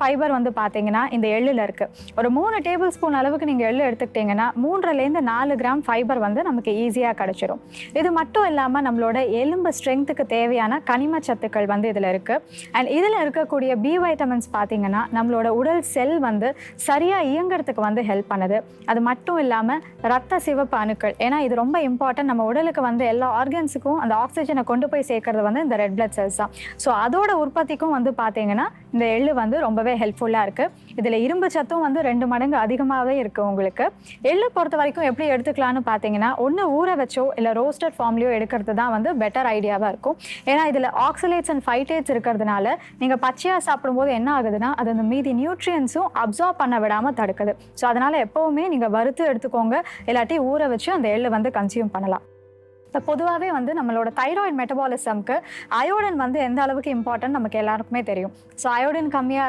Fibre வந்து பார்த்தீங்கன்னா இந்த எள்ளில் இருக்குது. ஒரு 3 டேபிள் ஸ்பூன் அளவுக்கு நீங்கள் எள்ளு எடுத்துக்கிட்டிங்கன்னா 3லேருந்து 4 கிராம் ஃபைபர் வந்து நமக்கு ஈஸியாக கிடச்சிரும். இது மட்டும் இல்லாமல் நம்மளோட எலும்பு ஸ்ட்ரென்த்துக்கு தேவையான கனிம சத்துக்கள் வந்து இதில் இருக்குது. அண்ட் இதில் இருக்கக்கூடிய பி வைட்டமின்ஸ் பார்த்தீங்கன்னா நம்மளோட உடல் செல் வந்து சரியாக இயங்கிறதுக்கு வந்து ஹெல்ப் பண்ணுது. அது மட்டும் இல்லாமல் ரத்த சிவப்பு அணுக்கள், ஏன்னா இது ரொம்ப இம்பார்ட்டன்ட். நம்ம உடலுக்கு வந்து எல்லா ஆர்கன்ஸுக்கும் அந்த ஆக்சிஜனை கொண்டு போய் சேர்க்கறது வந்து இந்த ரெட் பிளட் செல்ஸ் தான். ஸோ அதோட உற்பத்திக்கும் வந்து பார்த்தீங்கன்னா இந்த எள்ளு வந்து ரொம்பவே ஹெல்ப்ஃபுல்லாக இருக்குது. இதில் இரும்பு சத்தும் வந்து 2 மடங்கு அதிகமாகவே இருக்குது உங்களுக்கு. எள்ளு பொறுத்த வரைக்கும் எப்படி எடுத்துக்கலான்னு பார்த்தீங்கன்னா, ஒன்று ஊற வச்சோ இல்லை ரோஸ்டட் ஃபார்ம்லையோ எடுக்கிறது தான் வந்து பெட்டர் ஐடியாவாக இருக்கும். ஏன்னா இதில் ஆக்சலேட்ஸ் அண்ட் ஃபைட்டேட்ஸ் இருக்கிறதுனால நீங்கள் பச்சையாக சாப்பிடும்போது என்ன ஆகுதுன்னா அது அந்த மீதி நியூட்ரியன்ஸும் அப்சார்ப் பண்ண விடாமல் தடுக்குது. ஸோ அதனால் எப்போவுமே நீங்கள் வறுத்து எடுத்துக்கோங்க, இல்லாட்டி ஊற வச்சு அந்த எள்ளு வந்து கன்சியூம் பண்ணலாம். இப்போ பொதுவாகவே வந்து நம்மளோட தைராய்டு மெட்டபாலிசம்க்கு அயோடின் வந்து எந்த அளவுக்கு இம்பார்ட்டன்ட் நமக்கு எல்லாருக்குமே தெரியும். ஸோ அயோடின் கம்மியாக